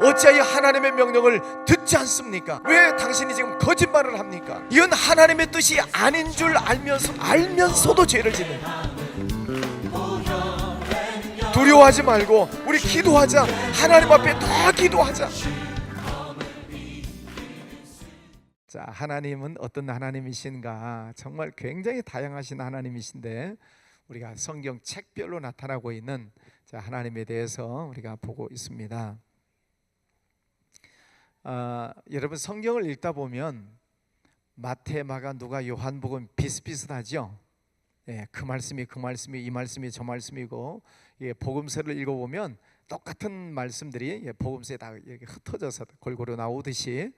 어찌하여 하나님의 명령을 듣지 않습니까? 왜 당신이 지금 거짓말을 합니까? 이건 하나님의 뜻이 아닌 줄 알면서도 죄를 짓는. 두려워하지 말고 우리 기도하자. 하나님 앞에 더 기도하자. 자, 하나님은 어떤 하나님이신가? 정말 굉장히 다양하신 하나님이신데 우리가 성경 책별로 나타나고 있는 하나님에 대해서 우리가 보고 있습니다. 여러분 성경을 읽다 보면 마태, 마가, 누가, 요한복음 비슷비슷하죠. 그 말씀이 이 말씀이 저 말씀이고, 복음서를 읽어보면 똑같은 말씀들이 복음서에 다 흩어져서 골고루 나오듯이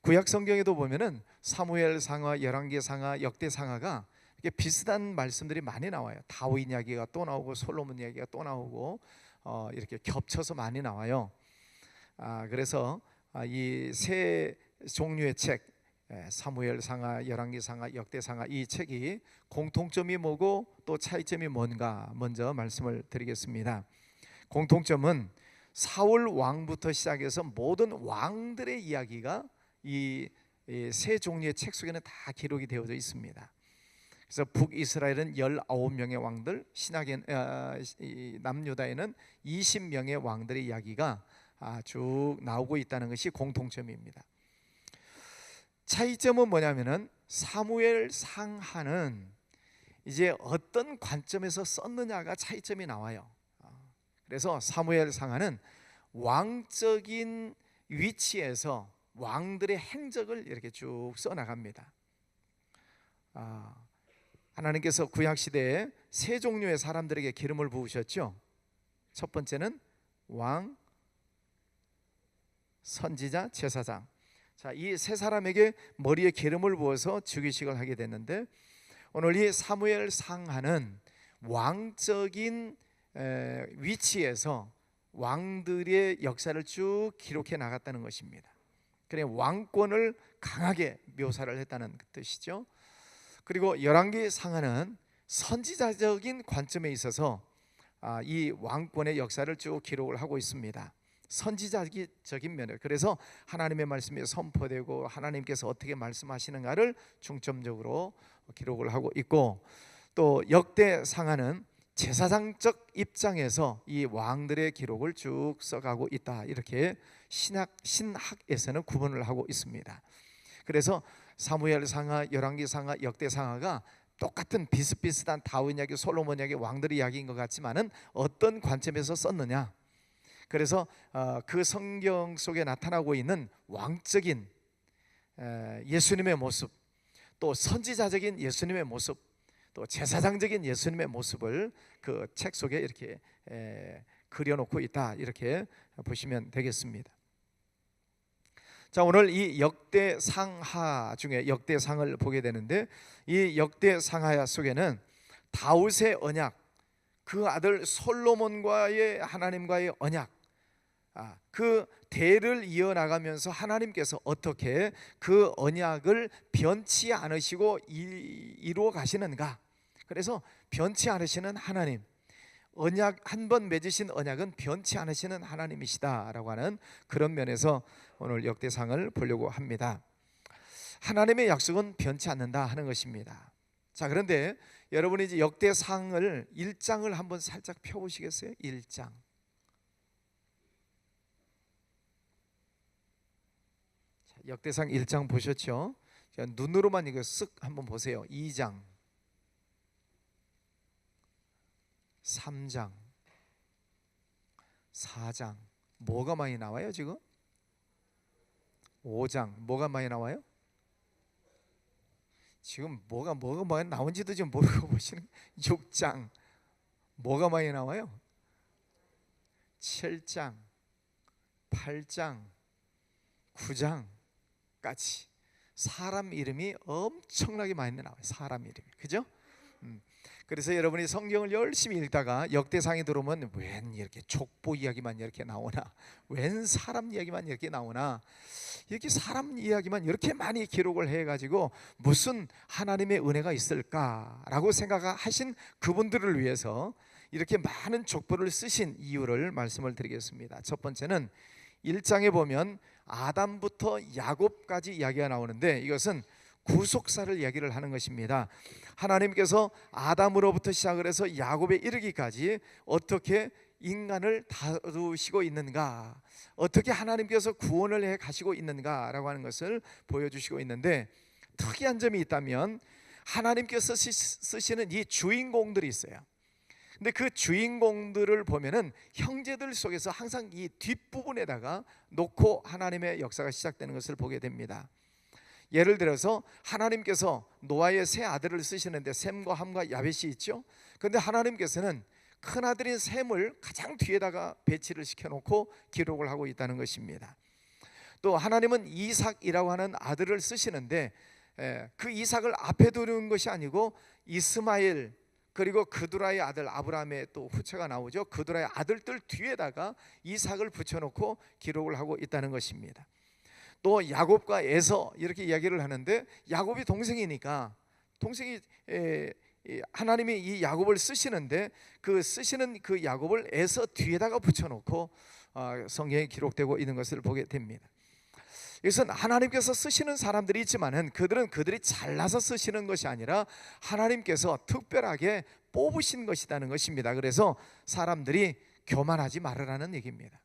구약 성경에도 보면은 사무엘 상하, 열왕기 상하, 역대 상하가 비슷한 말씀들이 많이 나와요. 다윗 이야기가 또 나오고 솔로몬 이야기가 또 나오고 이렇게 겹쳐서 많이 나와요. 그래서 이 세 종류의 책, 사무엘 상하, 열왕기 상하, 역대 상하, 이 책이 공통점이 뭐고 또 차이점이 뭔가 먼저 말씀을 드리겠습니다. 공통점은 사울 왕부터 시작해서 모든 왕들의 이야기가 이 세 종류의 책 속에는 다 기록이 되어져 있습니다. 그래서 북이스라엘은 19명의 왕들, 남유다에는 20명의 왕들의 이야기가 쭉 나오고 있다는 것이 공통점입니다. 차이점은 뭐냐면은 사무엘 상하는 이제 어떤 관점에서 썼느냐가 차이점이 나와요. 그래서 사무엘 상하는 왕적인 위치에서 왕들의 행적을 이렇게 쭉 써나갑니다. 하나님께서 구약시대에 세 종류의 사람들에게 기름을 부으셨죠. 첫 번째는 왕, 선지자, 제사장. 이 세 사람에게 머리에 기름을 부어서 즉위식을 하게 됐는데, 오늘 이 사무엘 상하는 왕적인 위치에서 왕들의 역사를 쭉 기록해 나갔다는 것입니다. 그래 왕권을 강하게 묘사를 했다는 뜻이죠. 그리고 열왕기 상하는 선지자적인 관점에 있어서 이 왕권의 역사를 쭉 기록을 하고 있습니다. 선지자적인 면을, 그래서 하나님의 말씀이 선포되고 하나님께서 어떻게 말씀하시는가를 중점적으로 기록을 하고 있고, 또 역대 상하는 제사장적 입장에서 이 왕들의 기록을 쭉 써가고 있다. 이렇게 신학에서는 구분을 하고 있습니다. 그래서 사무엘 상하, 열왕기 상하, 역대 상하가 똑같은 비슷비슷한 다윗 이야기, 솔로몬 이야기, 왕들의 이야기인 것 같지만은 어떤 관점에서 썼느냐. 그래서 그 성경 속에 나타나고 있는 왕적인 예수님의 모습, 또 선지자적인 예수님의 모습, 또 제사장적인 예수님의 모습을 그 책 속에 이렇게 그려놓고 있다. 이렇게 보시면 되겠습니다. 자, 오늘 이 역대상하 중에 역대상을 보게 되는데, 이 역대상하 속에는 다윗의 언약, 그 아들 솔로몬과의 하나님과의 언약, 그 대를 이어나가면서 하나님께서 어떻게 그 언약을 변치 않으시고 이루어 가시는가. 그래서 변치 않으시는 하나님, 언약 한 번 맺으신 언약은 변치 않으시는 하나님이시다라고 하는 그런 면에서 오늘 역대상을 보려고 합니다. 하나님의 약속은 변치 않는다 하는 것입니다. 자, 그런데 여러분이 이제 역대상을 1장을 한번 살짝 펴보시겠어요? 1장. 역대상 1장 보셨죠? 눈으로만 이거 쓱 한번 보세요. 2장, 3장, 4장. 뭐가 많이 나와요 지금? 5장. 뭐가 많이 나와요? 지금 뭐가 많이 나온지도 지금 모르고 보시는. 6장. 뭐가 많이 나와요? 7장, 8장, 9장까지 사람 이름이 엄청나게 많이 나와요. 사람 이름이, 그죠? 그래서 여러분이 성경을 열심히 읽다가 역대상에 들어오면 웬 이렇게 족보 이야기만 이렇게 나오나, 웬 사람 이야기만 이렇게 나오나, 이렇게 사람 이야기만 이렇게 많이 기록을 해가지고 무슨 하나님의 은혜가 있을까라고 생각하신 그분들을 위해서 이렇게 많은 족보를 쓰신 이유를 말씀을 드리겠습니다. 첫 번째는 1장에 보면 아담부터 야곱까지 이야기가 나오는데 이것은 구속사를 이야기를 하는 것입니다. 하나님께서 아담으로부터 시작을 해서 야곱에 이르기까지 어떻게 인간을 다루시고 있는가, 어떻게 하나님께서 구원을 해 가시고 있는가라고 하는 것을 보여주시고 있는데, 특이한 점이 있다면 하나님께서 쓰시는 이 주인공들이 있어요. 근데 그 주인공들을 보면은 형제들 속에서 항상 이 뒷부분에다가 놓고 하나님의 역사가 시작되는 것을 보게 됩니다. 예를 들어서 하나님께서 노아의 세 아들을 쓰시는데 셈과 함과 야벳이 있죠. 그런데 하나님께서는 큰 아들인 셈을 가장 뒤에다가 배치를 시켜놓고 기록을 하고 있다는 것입니다. 또 하나님은 이삭이라고 하는 아들을 쓰시는데 그 이삭을 앞에 두는 것이 아니고 이스마엘, 그리고 그두라의 아들 아브라함의 또 후처가 나오죠. 그두라의 아들들 뒤에다가 이삭을 붙여놓고 기록을 하고 있다는 것입니다. 또 야곱과 에서 이렇게 이야기를 하는데, 야곱이 동생이니까 동생이 하나님이 이 야곱을 쓰시는데 그 쓰시는 그 야곱을 에서 뒤에다가 붙여놓고 성경에 기록되고 있는 것을 보게 됩니다. 이것은 하나님께서 쓰시는 사람들이 있지만은 그들이 잘나서 쓰시는 것이 아니라 하나님께서 특별하게 뽑으신 것이라는 것입니다. 그래서 사람들이 교만하지 말으라는 얘기입니다.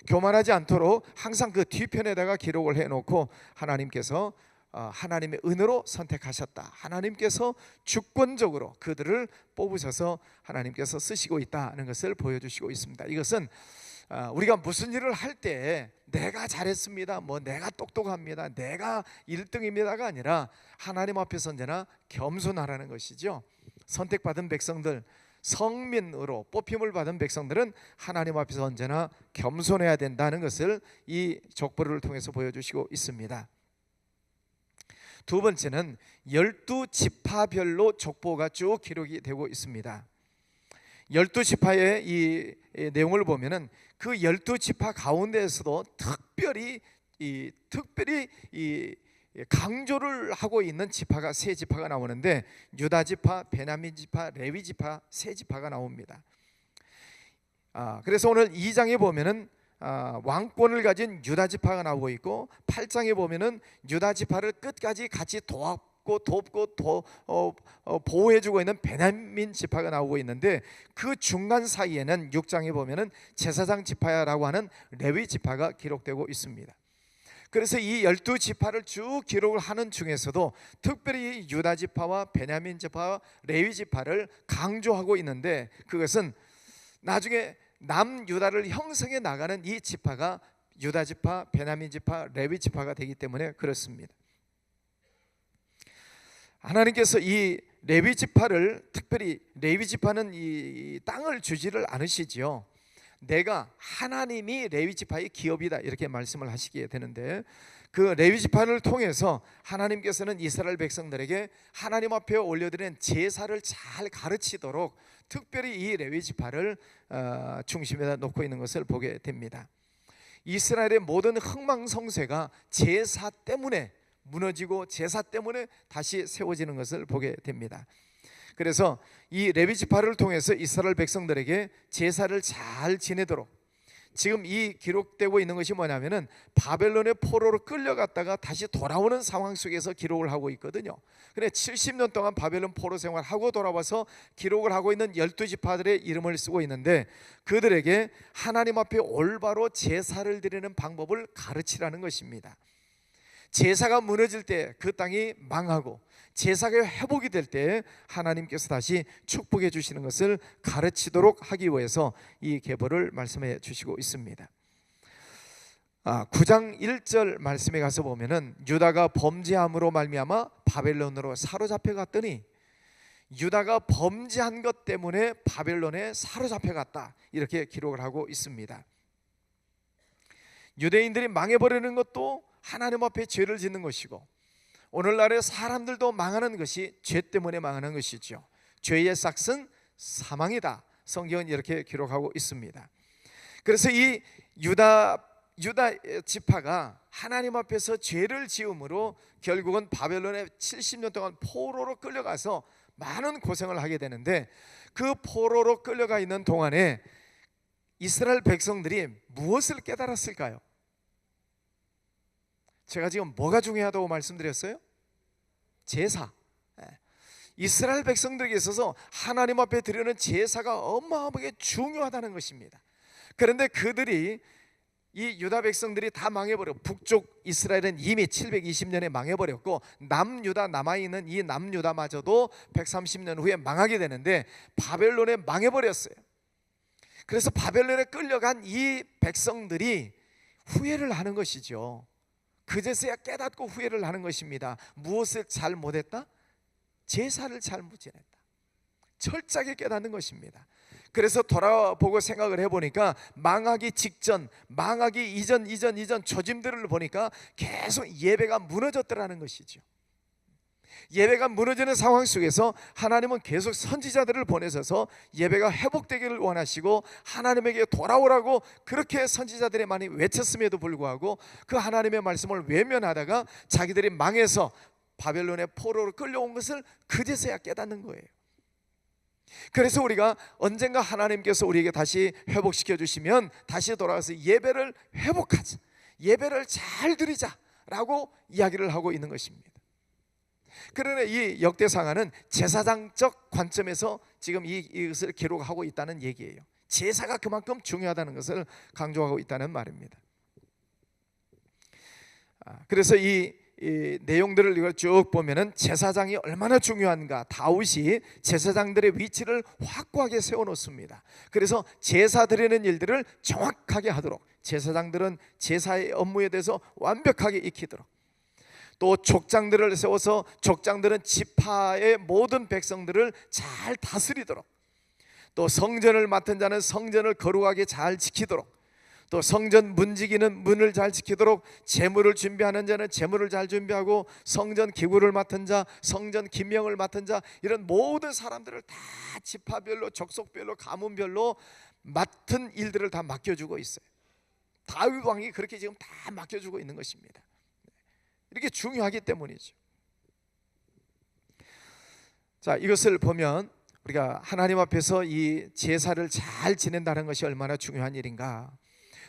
교만하지 않도록 항상 그 뒤편에다가 기록을 해놓고 하나님께서 하나님의 은혜로 선택하셨다, 하나님께서 주권적으로 그들을 뽑으셔서 하나님께서 쓰시고 있다는 것을 보여주시고 있습니다. 이것은 우리가 무슨 일을 할 때 내가 잘했습니다, 내가 똑똑합니다, 내가 1등입니다가 아니라 하나님 앞에서 언제나 겸손하라는 것이죠. 선택받은 백성들, 성민으로 뽑힘을 받은 백성들은 하나님 앞에서 언제나 겸손해야 된다는 것을 이 족보를 통해서 보여주시고 있습니다. 두 번째는 12지파별로 족보가 쭉 기록이 되고 있습니다. 12지파의 이 내용을 보면은 그 12지파 가운데에서도 특별히 강조를 하고 있는 지파가 세 지파가 나오는데, 유다지파, 베냐민지파, 레위지파 세 지파가 나옵니다. 그래서 오늘 2장에 보면은 왕권을 가진 유다지파가 나오고 있고, 8장에 보면은 유다지파를 끝까지 같이 돕고 보호해주고 있는 베냐민 지파가 나오고 있는데, 그 중간 사이에는 6장에 보면은 제사장 지파라고 하는 레위 지파가 기록되고 있습니다. 그래서 이 12지파를 쭉 기록을 하는 중에서도 특별히 유다 지파와 베냐민 지파와 레위 지파를 강조하고 있는데, 그것은 나중에 남유다를 형성해 나가는 이 지파가 유다 지파, 베냐민 지파, 레위 지파가 되기 때문에 그렇습니다. 하나님께서 이 레위 지파를, 특별히 레위 지파는 이 땅을 주지를 않으시지요. 내가 하나님이 레위 지파의 기업이다, 이렇게 말씀을 하시게 되는데, 그 레위 지파를 통해서 하나님께서는 이스라엘 백성들에게 하나님 앞에 올려드리는 제사를 잘 가르치도록 특별히 이 레위 지파를 중심에다 놓고 있는 것을 보게 됩니다. 이스라엘의 모든 흥망성쇠가 제사 때문에 무너지고 제사 때문에 다시 세워지는 것을 보게 됩니다. 그래서 이 레위 지파를 통해서 이스라엘 백성들에게 제사를 잘 지내도록, 지금 이 기록되고 있는 것이 뭐냐면은 바벨론의 포로로 끌려갔다가 다시 돌아오는 상황 속에서 기록을 하고 있거든요. 그래 70년 동안 바벨론 포로 생활하고 돌아와서 기록을 하고 있는 12지파들의 이름을 쓰고 있는데, 그들에게 하나님 앞에 올바로 제사를 드리는 방법을 가르치라는 것입니다. 제사가 무너질 때 그 땅이 망하고, 제사가 회복이 될 때 하나님께서 다시 축복해 주시는 것을 가르치도록 하기 위해서 이 계보를 말씀해 주시고 있습니다. 9장 1절 말씀에 가서 보면은 유다가 범죄함으로 말미암아 바벨론으로 사로잡혀 갔더니, 유다가 범죄한 것 때문에 바벨론에 사로잡혀 갔다, 이렇게 기록을 하고 있습니다. 유대인들이 망해버리는 것도 하나님 앞에 죄를 짓는 것이고, 오늘날의 사람들도 망하는 것이 죄 때문에 망하는 것이죠. 죄의 싹은 사망이다, 성경은 이렇게 기록하고 있습니다. 그래서 이 유다 지파가 하나님 앞에서 죄를 지음으로 결국은 바벨론에 70년 동안 포로로 끌려가서 많은 고생을 하게 되는데, 그 포로로 끌려가 있는 동안에 이스라엘 백성들이 무엇을 깨달았을까요? 제가 지금 뭐가 중요하다고 말씀드렸어요? 제사. 이스라엘 백성들에게 있어서 하나님 앞에 드리는 제사가 어마어마하게 중요하다는 것입니다. 그런데 그들이, 이 유다 백성들이 다 망해버렸고, 북쪽 이스라엘은 이미 720년에 망해버렸고, 남유다 남아있는 이 남유다마저도 130년 후에 망하게 되는데 바벨론에 망해버렸어요. 그래서 바벨론에 끌려간 이 백성들이 후회를 하는 것이죠. 그제서야 깨닫고 후회를 하는 것입니다. 무엇을 잘 못했다? 제사를 잘 못 지냈다. 철저하게 깨닫는 것입니다. 그래서 돌아보고 생각을 해보니까 망하기 직전, 망하기 이전 조짐들을 보니까 계속 예배가 무너졌더라는 것이죠. 예배가 무너지는 상황 속에서 하나님은 계속 선지자들을 보내셔서 예배가 회복되기를 원하시고 하나님에게 돌아오라고 그렇게 선지자들이 많이 외쳤음에도 불구하고 그 하나님의 말씀을 외면하다가 자기들이 망해서 바벨론의 포로로 끌려온 것을 그제서야 깨닫는 거예요. 그래서 우리가 언젠가 하나님께서 우리에게 다시 회복시켜 주시면 다시 돌아가서 예배를 회복하자, 예배를 잘 드리자라고 이야기를 하고 있는 것입니다. 그러나 이 역대상하는 제사장적 관점에서 지금 이것을 기록하고 있다는 얘기예요. 제사가 그만큼 중요하다는 것을 강조하고 있다는 말입니다. 그래서 이 내용들을 쭉 보면은 제사장이 얼마나 중요한가, 다윗이 제사장들의 위치를 확고하게 세워놓습니다. 그래서 제사 드리는 일들을 정확하게 하도록, 제사장들은 제사의 업무에 대해서 완벽하게 익히도록, 또 족장들을 세워서 족장들은 지파의 모든 백성들을 잘 다스리도록, 또 성전을 맡은 자는 성전을 거룩하게 잘 지키도록, 또 성전 문지기는 문을 잘 지키도록, 제물을 준비하는 자는 제물을 잘 준비하고, 성전 기구를 맡은 자, 성전 김명을 맡은 자, 이런 모든 사람들을 다 지파별로, 족속별로, 가문별로 맡은 일들을 다 맡겨주고 있어요. 다윗 왕이 그렇게 지금 다 맡겨주고 있는 것입니다. 이렇게 중요하기 때문이죠. 자, 이것을 보면 우리가 하나님 앞에서 이 제사를 잘 지낸다는 것이 얼마나 중요한 일인가,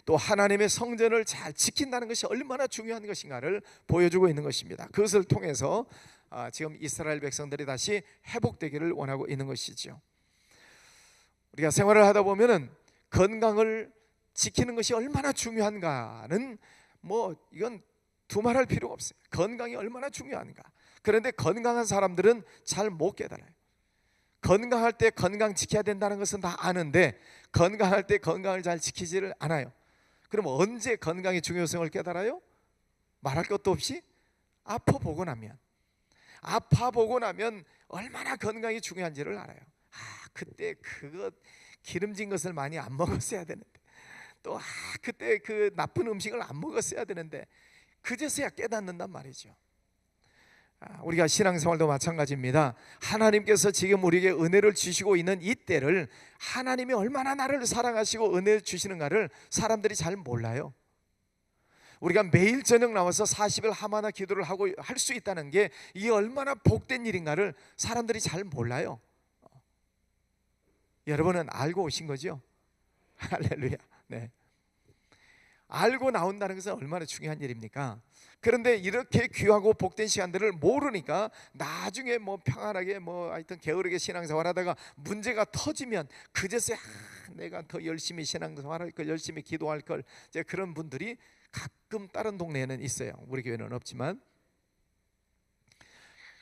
또 하나님의 성전을 잘 지킨다는 것이 얼마나 중요한 것인가를 보여주고 있는 것입니다. 그것을 통해서 지금 이스라엘 백성들이 다시 회복되기를 원하고 있는 것이죠. 우리가 생활을 하다 보면은 건강을 지키는 것이 얼마나 중요한가는 이건 두말할 필요가 없어요. 건강이 얼마나 중요한가. 그런데 건강한 사람들은 잘 못 깨달아요. 건강할 때 건강 지켜야 된다는 것은 다 아는데 건강할 때 건강을 잘 지키지를 않아요. 그럼 언제 건강의 중요성을 깨달아요? 말할 것도 없이 아파보고 나면 얼마나 건강이 중요한지를 알아요. 그때 그거 기름진 것을 많이 안 먹었어야 되는데, 또 그때 그 나쁜 음식을 안 먹었어야 되는데, 그제서야 깨닫는단 말이죠. 우리가 신앙생활도 마찬가지입니다. 하나님께서 지금 우리에게 은혜를 주시고 있는 이 때를, 하나님이 얼마나 나를 사랑하시고 은혜 주시는가를 사람들이 잘 몰라요. 우리가 매일 저녁 나와서 40일 하마나 기도를 하고 할 수 있다는 게 이게 얼마나 복된 일인가를 사람들이 잘 몰라요. 여러분은 알고 오신 거죠? 할렐루야. 네. 알고 나온다는 것은 얼마나 중요한 일입니까? 그런데 이렇게 귀하고 복된 시간들을 모르니까 나중에 평안하게 하여튼 게으르게 신앙생활하다가 문제가 터지면 그제서야 내가 더 열심히 신앙생활할 걸, 열심히 기도할 걸, 이제 그런 분들이 가끔 다른 동네에는 있어요. 우리 교회는 없지만.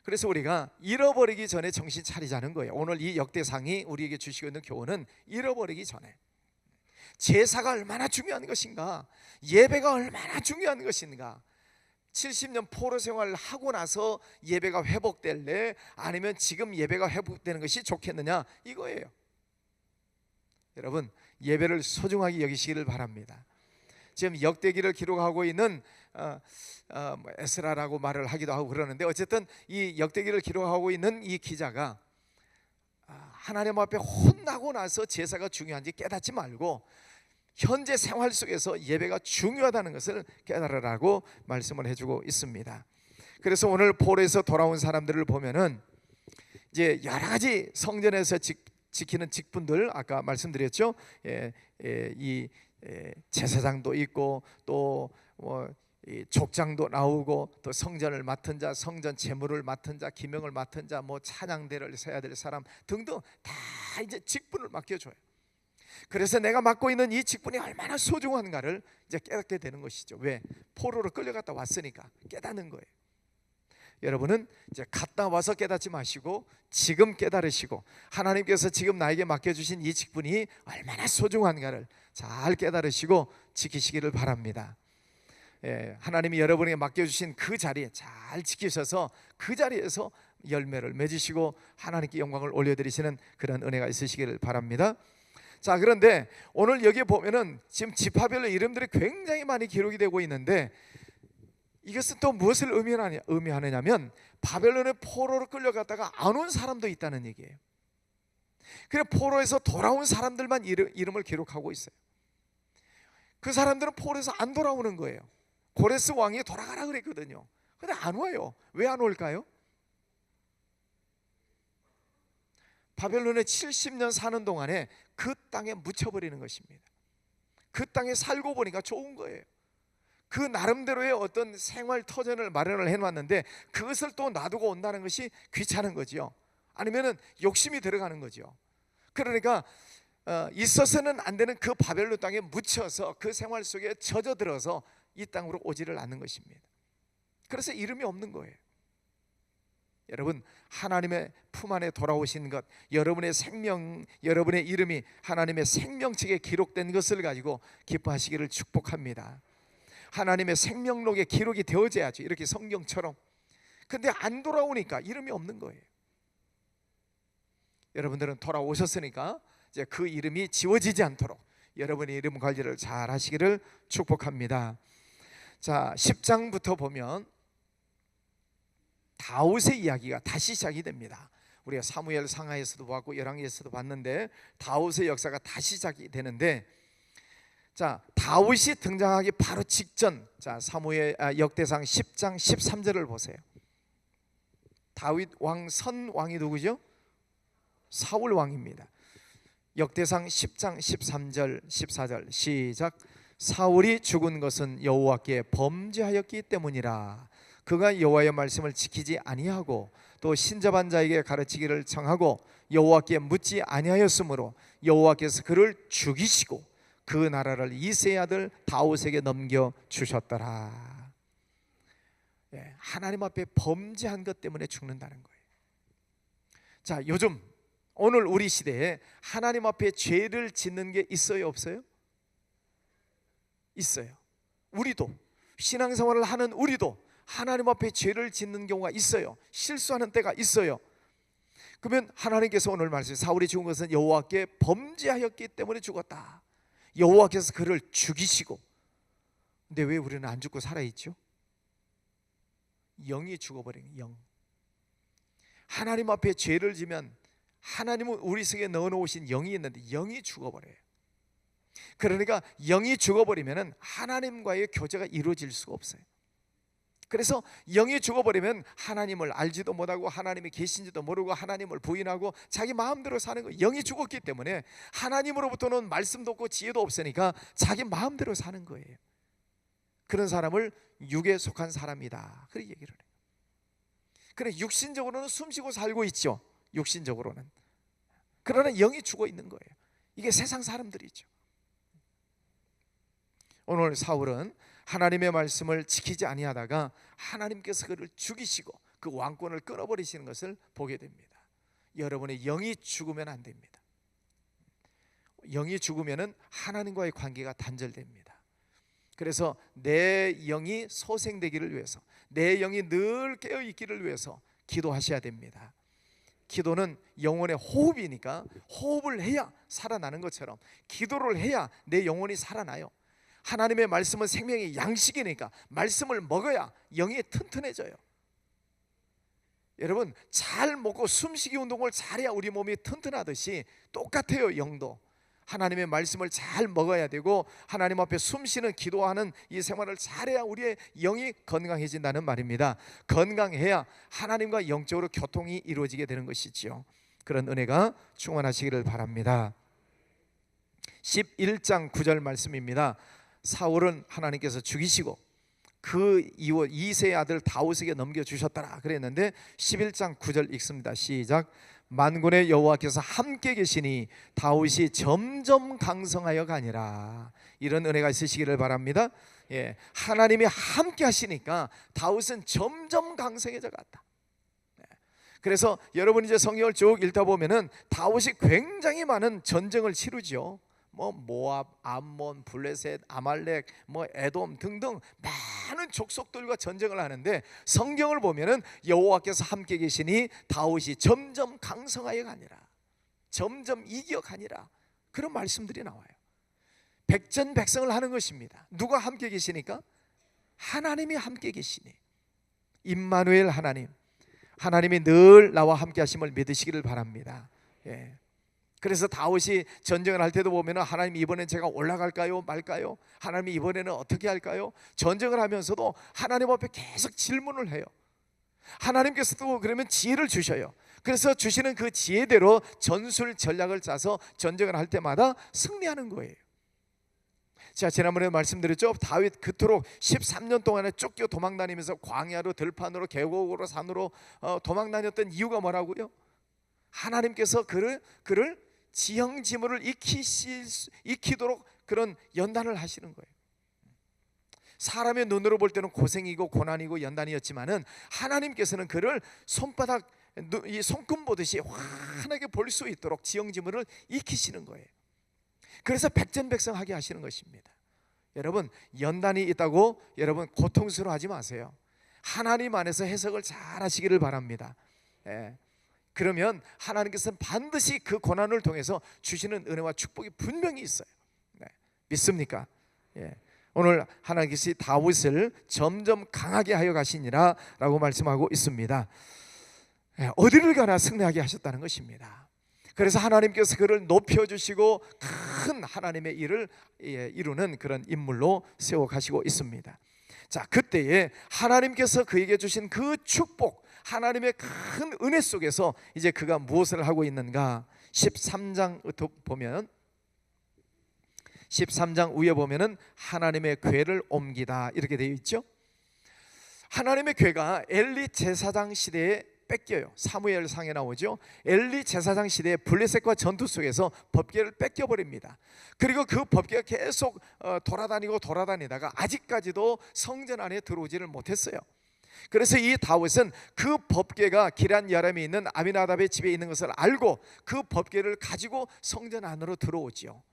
그래서 우리가 잃어버리기 전에 정신 차리자는 거예요. 오늘 이 역대상이 우리에게 주시고 있는 교훈은 잃어버리기 전에 제사가 얼마나 중요한 것인가, 예배가 얼마나 중요한 것인가, 70년 포로 생활을 하고 나서 예배가 회복될래, 아니면 지금 예배가 회복되는 것이 좋겠느냐, 이거예요. 여러분, 예배를 소중하게 여기시기를 바랍니다. 지금 역대기를 기록하고 있는 에스라라고 말을 하기도 하고 그러는데, 어쨌든 이 역대기를 기록하고 있는 이 기자가 하나님 앞에 혼나고 나서 제사가 중요한지 깨닫지 말고 현재 생활 속에서 예배가 중요하다는 것을 깨달으라고 말씀을 해주고 있습니다. 그래서 오늘 포로에서 돌아온 사람들을 보면은 이제 여러 가지 성전에서 지키는 직분들 아까 말씀드렸죠. 제사장도 있고 또 이 족장도 나오고 또 성전을 맡은 자, 성전 제물을 맡은 자, 기명을 맡은 자, 뭐 찬양대를 세야 될 사람 등등 다 이제 직분을 맡겨줘요. 그래서 내가 맡고 있는 이 직분이 얼마나 소중한가를 이제 깨닫게 되는 것이죠. 왜? 포로로 끌려갔다 왔으니까 깨닫는 거예요. 여러분은 이제 갔다 와서 깨닫지 마시고 지금 깨달으시고 하나님께서 지금 나에게 맡겨주신 이 직분이 얼마나 소중한가를 잘 깨달으시고 지키시기를 바랍니다. 하나님이 여러분에게 맡겨주신 그 자리에 잘 지키셔서 그 자리에서 열매를 맺으시고 하나님께 영광을 올려드리시는 그런 은혜가 있으시기를 바랍니다. 자, 그런데 오늘 여기 보면은 지금 지파별로 이름들이 굉장히 많이 기록이 되고 있는데 이것은 또 무엇을 의미하느냐면 바벨론의 포로로 끌려갔다가 안 온 사람도 있다는 얘기예요. 그래 포로에서 돌아온 사람들만 이름을 기록하고 있어요. 그 사람들은 포로에서 안 돌아오는 거예요. 고레스 왕이 돌아가라 그랬거든요. 근데 안 와요. 왜 안 올까요? 바벨론에 70년 사는 동안에 그 땅에 묻혀버리는 것입니다. 그 땅에 살고 보니까 좋은 거예요. 그 나름대로의 어떤 생활 터전을 마련을 해놨는데 그것을 또 놔두고 온다는 것이 귀찮은 거죠. 아니면은 욕심이 들어가는 거죠. 그러니까 있어서는 안 되는 그 바벨론 땅에 묻혀서 그 생활 속에 젖어들어서 이 땅으로 오지를 않는 것입니다. 그래서 이름이 없는 거예요. 여러분, 하나님의 품 안에 돌아오신 것, 여러분의 생명, 여러분의 이름이 하나님의 생명책에 기록된 것을 가지고 기뻐하시기를 축복합니다. 하나님의 생명록에 기록이 되어져야죠. 이렇게 성경처럼. 근데 안 돌아오니까 이름이 없는 거예요. 여러분들은 돌아오셨으니까 이제 그 이름이 지워지지 않도록 여러분의 이름 관리를 잘 하시기를 축복합니다. 자, 10장부터 보면 다윗의 이야기가 다시 시작이 됩니다. 우리가 사무엘 상하에서도 봤고 열왕기에서도 봤는데 다윗의 역사가 다시 시작이 되는데, 자, 다윗이 등장하기 바로 직전, 자, 사무엘 역대상 10장 13절을 보세요. 다윗 왕 선 왕이 누구죠? 사울 왕입니다. 역대상 10장 13절 14절 시작. 사울이 죽은 것은 여호와께 범죄하였기 때문이라. 그가 여호와의 말씀을 지키지 아니하고 또 신접한 자에게 가르치기를 청하고 여호와께 묻지 아니하였으므로 여호와께서 그를 죽이시고 그 나라를 이새의 아들 다윗에게 넘겨 주셨더라. 하나님 앞에 범죄한 것 때문에 죽는다는 거예요. 자, 요즘 오늘 우리 시대에 하나님 앞에 죄를 짓는 게 있어요, 없어요? 있어요. 우리도 신앙생활을 하는 우리도 하나님 앞에 죄를 짓는 경우가 있어요. 실수하는 때가 있어요. 그러면 하나님께서 오늘 말씀, 사울이 죽은 것은 여호와께 범죄하였기 때문에 죽었다. 여호와께서 그를 죽이시고. 근데 왜 우리는 안 죽고 살아있죠? 영이 죽어버린 영. 하나님 앞에 죄를 지면 하나님은 우리 속에 넣어놓으신 영이 있는데 영이 죽어버려요. 그러니까 영이 죽어버리면 하나님과의 교제가 이루어질 수가 없어요. 그래서 영이 죽어버리면 하나님을 알지도 못하고 하나님이 계신지도 모르고 하나님을 부인하고 자기 마음대로 사는 거예요. 영이 죽었기 때문에 하나님으로부터는 말씀도 없고 지혜도 없으니까 자기 마음대로 사는 거예요. 그런 사람을 육에 속한 사람이다, 그렇게 얘기를 해요. 그래, 육신적으로는 숨쉬고 살고 있죠. 육신적으로는. 그러나 영이 죽어 있는 거예요. 이게 세상 사람들이죠. 오늘 사울은 하나님의 말씀을 지키지 아니하다가 하나님께서 그를 죽이시고 그 왕권을 끊어버리시는 것을 보게 됩니다. 여러분의 영이 죽으면 안 됩니다. 영이 죽으면 하나님과의 관계가 단절됩니다. 그래서 내 영이 소생되기를 위해서, 내 영이 늘 깨어있기를 위해서 기도하셔야 됩니다. 기도는 영혼의 호흡이니까 호흡을 해야 살아나는 것처럼 기도를 해야 내 영혼이 살아나요. 하나님의 말씀은 생명의 양식이니까 말씀을 먹어야 영이 튼튼해져요. 여러분, 잘 먹고 숨쉬기 운동을 잘해야 우리 몸이 튼튼하듯이 똑같아요. 영도 하나님의 말씀을 잘 먹어야 되고 하나님 앞에 숨쉬는 기도하는 이 생활을 잘해야 우리의 영이 건강해진다는 말입니다. 건강해야 하나님과 영적으로 교통이 이루어지게 되는 것이지요. 그런 은혜가 충만하시기를 바랍니다. 11장 9절 말씀입니다. 사울은 하나님께서 죽이시고 그 이후 2세의 아들 다윗에게 넘겨주셨더라 그랬는데 11장 9절 읽습니다. 시작. 만군의 여호와께서 함께 계시니 다윗이 점점 강성하여 가니라. 이런 은혜가 있으시기를 바랍니다. 하나님이 함께 하시니까 다윗은 점점 강성해져 갔다. 그래서 여러분 이제 성경을 쭉 읽다 보면은 다윗이 굉장히 많은 전쟁을 치르죠. 모압, 암몬, 블레셋, 아말렉, 에돔 등등 많은 족속들과 전쟁을 하는데 성경을 보면은 여호와께서 함께 계시니 다윗이 점점 강성하여 가니라, 점점 이겨 가니라, 그런 말씀들이 나와요. 백전백승을 하는 것입니다. 누가 함께 계시니까? 하나님이 함께 계시니. 임마누엘 하나님, 하나님이 늘 나와 함께 하심을 믿으시기를 바랍니다. 그래서 다윗이 전쟁을 할 때도 보면 하나님 이번엔 제가 올라갈까요 말까요? 하나님 이번에는 어떻게 할까요? 전쟁을 하면서도 하나님 앞에 계속 질문을 해요. 하나님께서도 그러면 지혜를 주셔요. 그래서 주시는 그 지혜대로 전술 전략을 짜서 전쟁을 할 때마다 승리하는 거예요. 자, 지난번에 말씀드렸죠. 다윗 그토록 13년 동안에 쫓겨 도망다니면서 광야로 들판으로 계곡으로 산으로 도망다녔던 이유가 뭐라고요? 하나님께서 그를 지형지물을 익히도록 그런 연단을 하시는 거예요. 사람의 눈으로 볼 때는 고생이고 고난이고 연단이었지만은 하나님께서는 그를 손바닥 이 손금 보듯이 환하게 볼 수 있도록 지형지물을 익히시는 거예요. 그래서 백전백승하게 하시는 것입니다. 여러분, 연단이 있다고 여러분 고통스러워하지 마세요. 하나님 안에서 해석을 잘 하시기를 바랍니다. 그러면 하나님께서는 반드시 그 고난을 통해서 주시는 은혜와 축복이 분명히 있어요. 믿습니까? 오늘 하나님께서 다윗을 점점 강하게 하여 가시니라 라고 말씀하고 있습니다. 어디를 가나 승리하게 하셨다는 것입니다. 그래서 하나님께서 그를 높여주시고 큰 하나님의 일을 이루는 그런 인물로 세워가시고 있습니다. 자, 그때에 하나님께서 그에게 주신 그 축복, 하나님의 큰 은혜 속에서 이제 그가 무엇을 하고 있는가? 13장 보면 13장 위에 보면은 하나님의 궤를 옮기다 이렇게 되어 있죠. 하나님의 궤가 엘리 제사장 시대에 뺏겨요. 사무엘상에 나오죠. 엘리 제사장 시대에 블레셋과 전투 속에서 법궤를 뺏겨버립니다. 그리고 그 법궤가 계속 돌아다니다가 아직까지도 성전 안에 들어오지를 못했어요. 그래서 이 다윗은 그 법궤가 기럇 야람에 있는 아미나답의 집에 있는 것을 알고 그 법궤를 가지고 성전 안으로 들어오지요.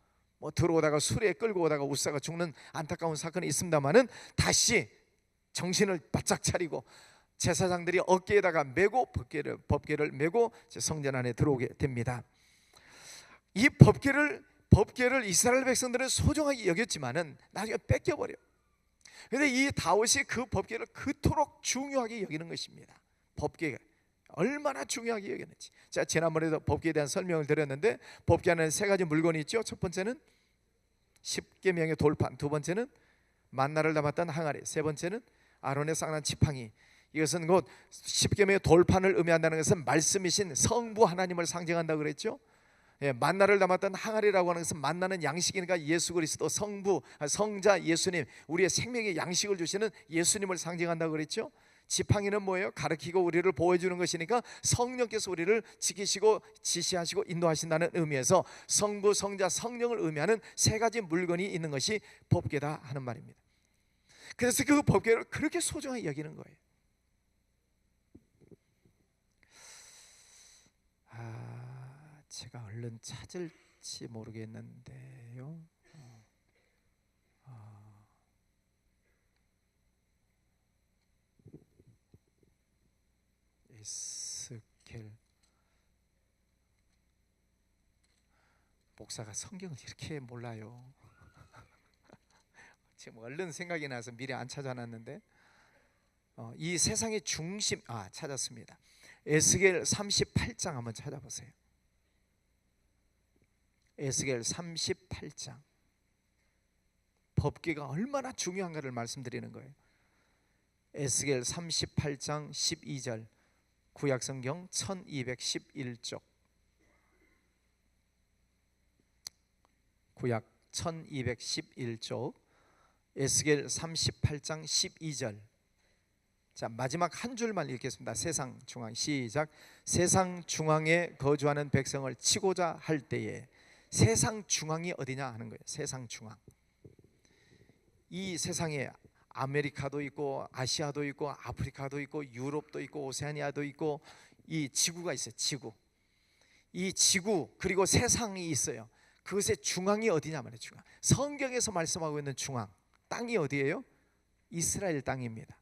들어오다가 수레에 끌고 오다가 우사가 죽는 안타까운 사건이 있습니다만은 다시 정신을 바짝 차리고 제사장들이 어깨에다가 메고 법궤를 메고 성전 안에 들어오게 됩니다. 이 법궤를 이스라엘 백성들은 소중하게 여겼지만은 나중에 뺏겨버려. 그런데 이 다윗이 그 법궤를 그토록 중요하게 여기는 것입니다. 법궤가 얼마나 중요하게 여겼는지. 자, 지난번에도 법궤에 대한 설명을 드렸는데 법궤 안에는 세 가지 물건이 있죠. 첫 번째는 십계명의 돌판, 두 번째는 만나를 담았던 항아리, 세 번째는 아론의 쌍난 지팡이. 이것은 곧 십계명의 돌판을 의미한다는 것은 말씀이신 성부 하나님을 상징한다고 그랬죠. 만나를 담았던 항아리라고 하는 것은 만나는 양식이니까 예수 그리스도 성자 예수님, 우리의 생명의 양식을 주시는 예수님을 상징한다고 그랬죠. 지팡이는 뭐예요? 가르치고 우리를 보호해주는 것이니까 성령께서 우리를 지키시고 지시하시고 인도하신다는 의미에서 성부, 성자, 성령을 의미하는 세 가지 물건이 있는 것이 법궤다 하는 말입니다. 그래서 그 법궤를 그렇게 소중하게 여기는 거예요. 제가 얼른 찾을지 모르겠는데요. 에스겔 목사가 성경을 이렇게 몰라요. 지금 얼른 생각이 나서 미리 안 찾아놨는데 이 세상의 중심 찾았습니다. 에스겔 38장 한번 찾아보세요. 에스겔 38장 법궤가 얼마나 중요한가를 말씀드리는 거예요. 에스겔 38장 12절 구약성경 1211쪽 구약 1211쪽 에스겔 38장 12절. 자, 마지막 한 줄만 읽겠습니다. 세상 중앙 시작. 세상 중앙에 거주하는 백성을 치고자 할 때에, 세상 중앙이 어디냐 하는 거예요. 세상 중앙. 이 세상에 아메리카도 있고 아시아도 있고 아프리카도 있고 유럽도 있고 오세아니아도 있고 이 지구가 있어요. 지구. 이 지구 그리고 세상이 있어요. 그것의 중앙이 어디냐 말이에요. 중앙. 성경에서 말씀하고 있는 중앙 땅이 어디예요? 이스라엘 땅입니다.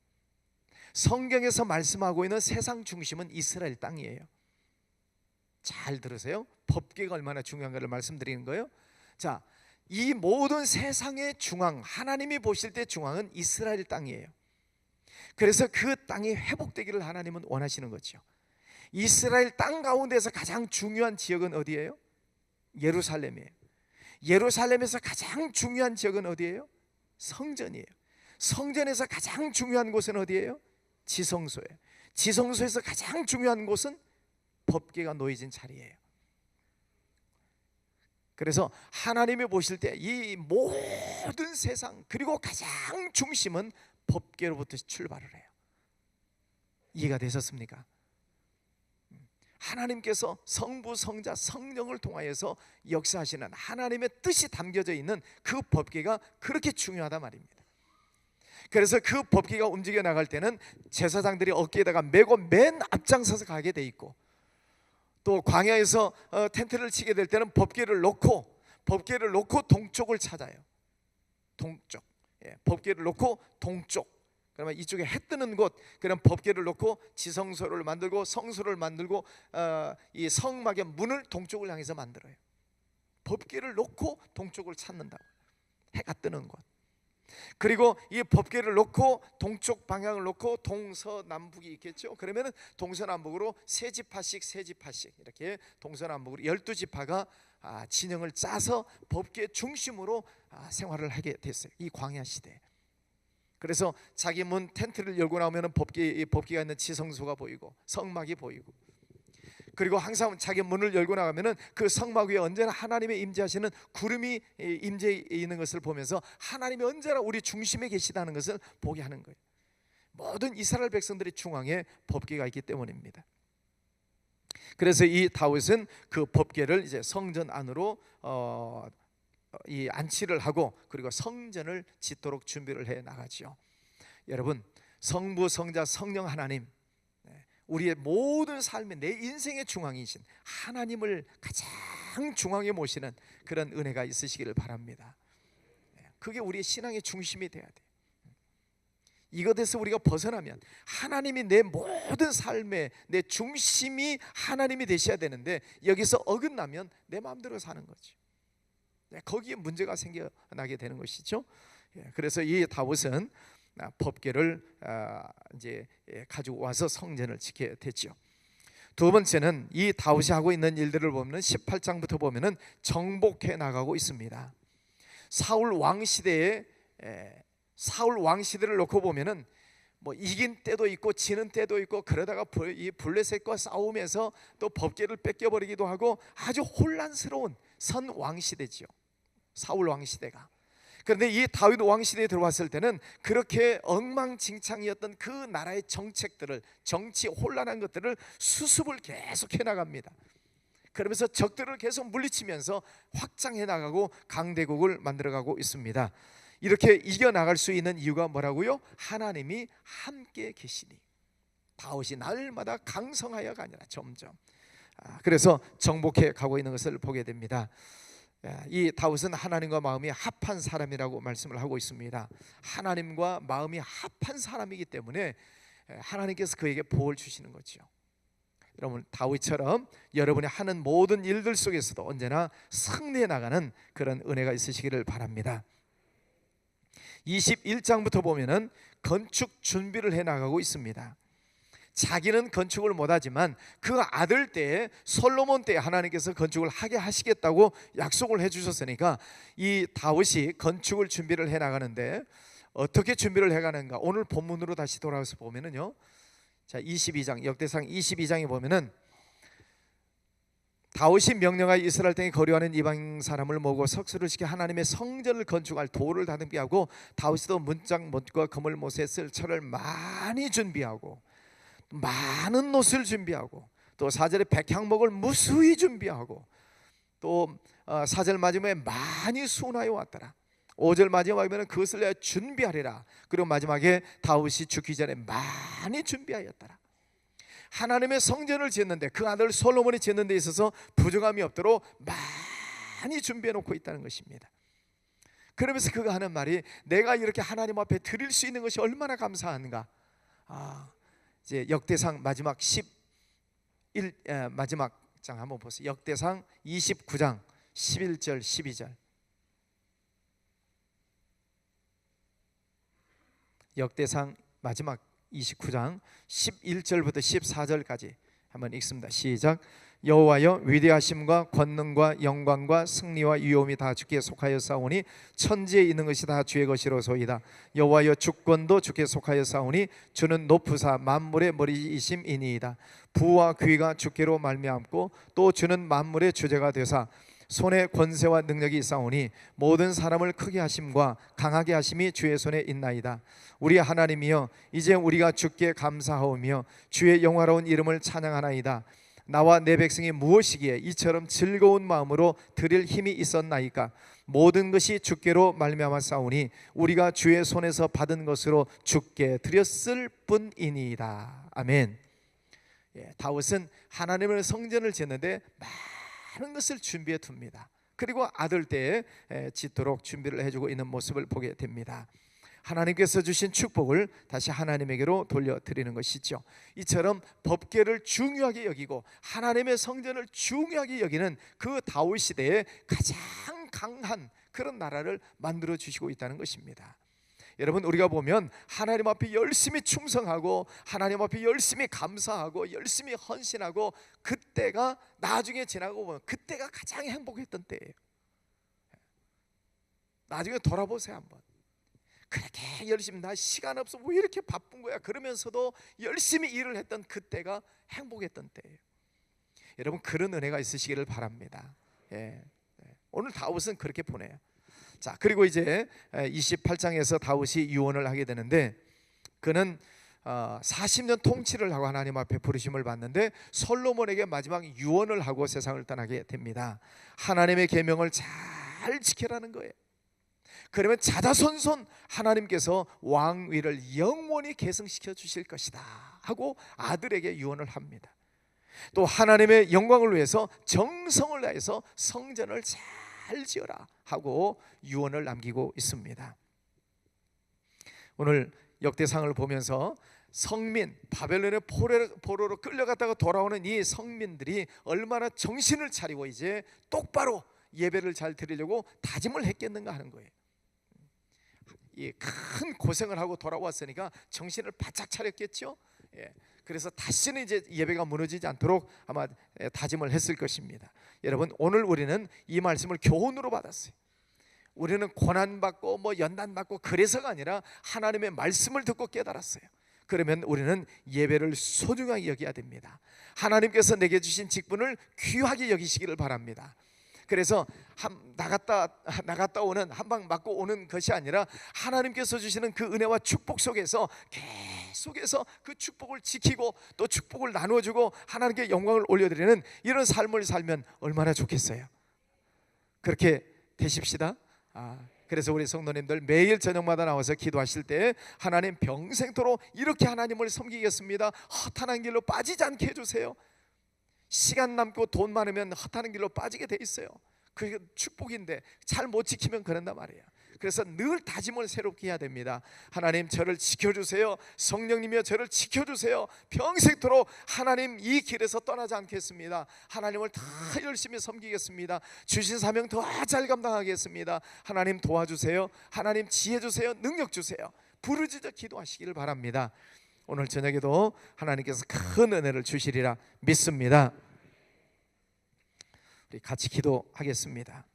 성경에서 말씀하고 있는 세상 중심은 이스라엘 땅이에요. 잘 들으세요. 법궤가 얼마나 중요한가를 말씀드리는 거예요. 자, 이 모든 세상의 중앙, 하나님이 보실 때 중앙은 이스라엘 땅이에요. 그래서 그 땅이 회복되기를 하나님은 원하시는 거죠. 이스라엘 땅 가운데서 가장 중요한 지역은 어디예요? 예루살렘이에요. 예루살렘에서 가장 중요한 지역은 어디예요? 성전이에요. 성전에서 가장 중요한 곳은 어디예요? 지성소예요. 지성소에서 가장 중요한 곳은 법궤가 놓여진 자리예요. 그래서 하나님이 보실 때 이 모든 세상 그리고 가장 중심은 법궤로부터 출발을 해요. 이해가 되셨습니까? 하나님께서 성부, 성자, 성령을 통하여서 역사하시는 하나님의 뜻이 담겨져 있는 그 법궤가 그렇게 중요하단 말입니다. 그래서 그 법궤가 움직여 나갈 때는 제사장들이 어깨에다가 메고 맨 앞장서서 가게 돼 있고, 또 광야에서 텐트를 치게 될 때는 법궤를 놓고 동쪽을 찾아요. 동쪽. 법궤를 놓고 동쪽. 그러면 이쪽에 해 뜨는 곳, 그런 법궤를 놓고 지성소를 만들고 성소를 만들고 이 성막의 문을 동쪽을 향해서 만들어요. 법궤를 놓고 동쪽을 찾는다고. 해가 뜨는 곳. 그리고 이 법궤를 놓고 동쪽 방향을 놓고 동서남북이 있겠죠. 그러면은 동서남북으로 세 지파씩 이렇게 동서남북으로 12지파가 진영을 짜서 법궤 중심으로 생활을 하게 됐어요. 이 광야 시대에. 그래서 자기 문 텐트를 열고 나오면은 법궤가 있는 지성소가 보이고 성막이 보이고, 그리고 항상 자기 문을 열고 나가면은 그 성막 위에 언제나 하나님의 임재하시는 구름이 임재 있는 것을 보면서 하나님이 언제나 우리 중심에 계시다는 것을 보게 하는 거예요. 모든 이스라엘 백성들의 중앙에 법궤가 있기 때문입니다. 그래서 이 다윗은 그 법궤를 이제 성전 안으로 이 안치를 하고 그리고 성전을 짓도록 준비를 해 나가지요. 여러분, 성부, 성자, 성령 하나님, 우리의 모든 삶의 내 인생의 중앙이신 하나님을 가장 중앙에 모시는 그런 은혜가 있으시기를 바랍니다. 그게 우리의 신앙의 중심이 돼야 돼. 이것에서 우리가 벗어나면 하나님이 내 모든 삶의 내 중심이 하나님이 되셔야 되는데 여기서 어긋나면 내 마음대로 사는 거죠. 거기에 문제가 생겨나게 되는 것이죠. 그래서 이 다윗은 법궤를 이제 가지고 와서 성전을 짓게 됐죠. 두 번째는 이 다윗이 하고 있는 일들을 보면 18장부터 보면은 정복해 나가고 있습니다. 사울 왕 시대를 놓고 보면은 뭐 이긴 때도 있고 지는 때도 있고, 그러다가 이 블레셋과 싸우면서 또 법궤를 뺏겨버리기도 하고 아주 혼란스러운 선 왕 시대지요. 사울 왕 시대가. 그런데 이 다윗 왕 시대에 들어왔을 때는 그렇게 엉망진창이었던 그 나라의 정책들을, 정치 혼란한 것들을 수습을 계속 해나갑니다. 그러면서 적들을 계속 물리치면서 확장해 나가고 강대국을 만들어가고 있습니다. 이렇게 이겨나갈 수 있는 이유가 뭐라고요? 하나님이 함께 계시니. 다윗이 날마다 강성하여가 아니라 점점 그래서 정복해 가고 있는 것을 보게 됩니다. 이 다윗은 하나님과 마음이 합한 사람이라고 말씀을 하고 있습니다. 하나님과 마음이 합한 사람이기 때문에 하나님께서 그에게 복을 주시는 거죠. 여러분, 다윗처럼 여러분이 하는 모든 일들 속에서도 언제나 승리해 나가는 그런 은혜가 있으시기를 바랍니다. 21장부터 보면은 건축 준비를 해 나가고 있습니다. 자기는 건축을 못하지만 그 아들 때에, 솔로몬 때에 하나님께서 건축을 하게 하시겠다고 약속을 해주셨으니까 이 다윗이 건축을 준비를 해 나가는데 어떻게 준비를 해가는가? 오늘 본문으로 다시 돌아와서 보면은요, 자 22장 역대상 22장에 보면은 다윗이 명령하여 이스라엘 땅에 거류하는 이방 사람을 모으고 석수를 시켜 하나님의 성전을 건축할 돌을 다듬게 하고, 다윗도 문짝 못과 그물 못에 쓸 철을 많이 준비하고 많은 옷을 준비하고, 또 4절에 백향목을 무수히 준비하고, 또 4절 마지막에 많이 수운하여 왔더라. 5절 마지막에는 그것을 내가 준비하리라. 그리고 마지막에 다윗이 죽기 전에 많이 준비하였더라. 하나님의 성전을 짓는데, 그 아들 솔로몬이 짓는 데 있어서 부족함이 없도록 많이 준비해 놓고 있다는 것입니다. 그러면서 그가 하는 말이, 내가 이렇게 하나님 앞에 드릴 수 있는 것이 얼마나 감사한가. 이제 역대상 마지막 마지막 장 한번 보세요. 역대상 29장 11절 12절. 역대상 마지막 29장 11절부터 14절까지 한번 읽습니다. 시작. 여호와여, 위대하심과 권능과 영광과 승리와 위엄이 다 주께 속하였사오니 천지에 있는 것이 다 주의 것이로소이다. 여호와여, 주권도 주께 속하였사오니 주는 높으사 만물의 머리이심이니이다. 부와 귀가 주께로 말미암고 또 주는 만물의 주제가 되사 손에 권세와 능력이 있사오니 모든 사람을 크게 하심과 강하게 하심이 주의 손에 있나이다. 우리 하나님이여, 이제 우리가 주께 감사하오며 주의 영화로운 이름을 찬양하나이다. 나와 내 백성이 무엇이기에 이처럼 즐거운 마음으로 드릴 힘이 있었나이까. 모든 것이 주께로 말미암았사오니 우리가 주의 손에서 받은 것으로 주께 드렸을 뿐이니이다. 아멘. 다윗은 하나님의 성전을 짓는데 많은 것을 준비해 둡니다. 그리고 아들 때에 짓도록 준비를 해주고 있는 모습을 보게 됩니다. 하나님께서 주신 축복을 다시 하나님에게로 돌려드리는 것이죠. 이처럼 법궤를 중요하게 여기고 하나님의 성전을 중요하게 여기는 그 다윗 시대에 가장 강한 그런 나라를 만들어 주시고 있다는 것입니다. 여러분, 우리가 보면 하나님 앞에 열심히 충성하고 하나님 앞에 열심히 감사하고 열심히 헌신하고, 그때가 나중에 지나고 보면 그때가 가장 행복했던 때예요. 나중에 돌아보세요 한번. 그렇게 열심히, 나 시간 없어 왜 이렇게 바쁜 거야 그러면서도 열심히 일을 했던 그때가 행복했던 때예요. 여러분, 그런 은혜가 있으시기를 바랍니다. 오늘 다윗은 그렇게 보내요. 자, 그리고 이제 28장에서 다윗이 유언을 하게 되는데, 그는 40년 통치를 하고 하나님 앞에 부르심을 받는데 솔로몬에게 마지막 유언을 하고 세상을 떠나게 됩니다. 하나님의 계명을 잘 지키라는 거예요. 그러면 자자손손 하나님께서 왕위를 영원히 계승시켜 주실 것이다 하고 아들에게 유언을 합니다. 또 하나님의 영광을 위해서 정성을 다해서 성전을 잘 지어라 하고 유언을 남기고 있습니다. 오늘 역대상을 보면서 성민, 바벨론의 포로로 끌려갔다가 돌아오는 이 성민들이 얼마나 정신을 차리고 이제 똑바로 예배를 잘 드리려고 다짐을 했겠는가 하는 거예요. 이 큰 고생을 하고 돌아왔으니까 정신을 바짝 차렸겠죠. 그래서 다시는 이제 예배가 무너지지 않도록 아마 다짐을 했을 것입니다. 여러분, 오늘 우리는 이 말씀을 교훈으로 받았어요. 우리는 고난받고 연단받고 그래서가 아니라 하나님의 말씀을 듣고 깨달았어요. 그러면 우리는 예배를 소중하게 여겨야 됩니다. 하나님께서 내게 주신 직분을 귀하게 여기시기를 바랍니다. 그래서 나갔다 오는, 한 방 맞고 오는 것이 아니라 하나님께서 주시는 그 은혜와 축복 속에서 계속해서 그 축복을 지키고 또 축복을 나눠주고 하나님께 영광을 올려드리는 이런 삶을 살면 얼마나 좋겠어요. 그렇게 되십시다. 그래서 우리 성도님들 매일 저녁마다 나와서 기도하실 때, 하나님 평생토록 이렇게 하나님을 섬기겠습니다, 허탄한 길로 빠지지 않게 해주세요. 시간 남고 돈 많으면 허탄한 길로 빠지게 돼 있어요. 그게 축복인데 잘 못 지키면 그런단 말이에요. 그래서 늘 다짐을 새롭게 해야 됩니다. 하나님, 저를 지켜주세요. 성령님이여, 저를 지켜주세요. 평생토록 하나님 이 길에서 떠나지 않겠습니다. 하나님을 다 열심히 섬기겠습니다. 주신 사명 더 잘 감당하겠습니다. 하나님 도와주세요. 하나님 지혜 주세요. 능력 주세요. 부르짖어 기도하시기를 바랍니다. 오늘 저녁에도 하나님께서 큰 은혜를 주시리라 믿습니다. 우리 같이 기도하겠습니다.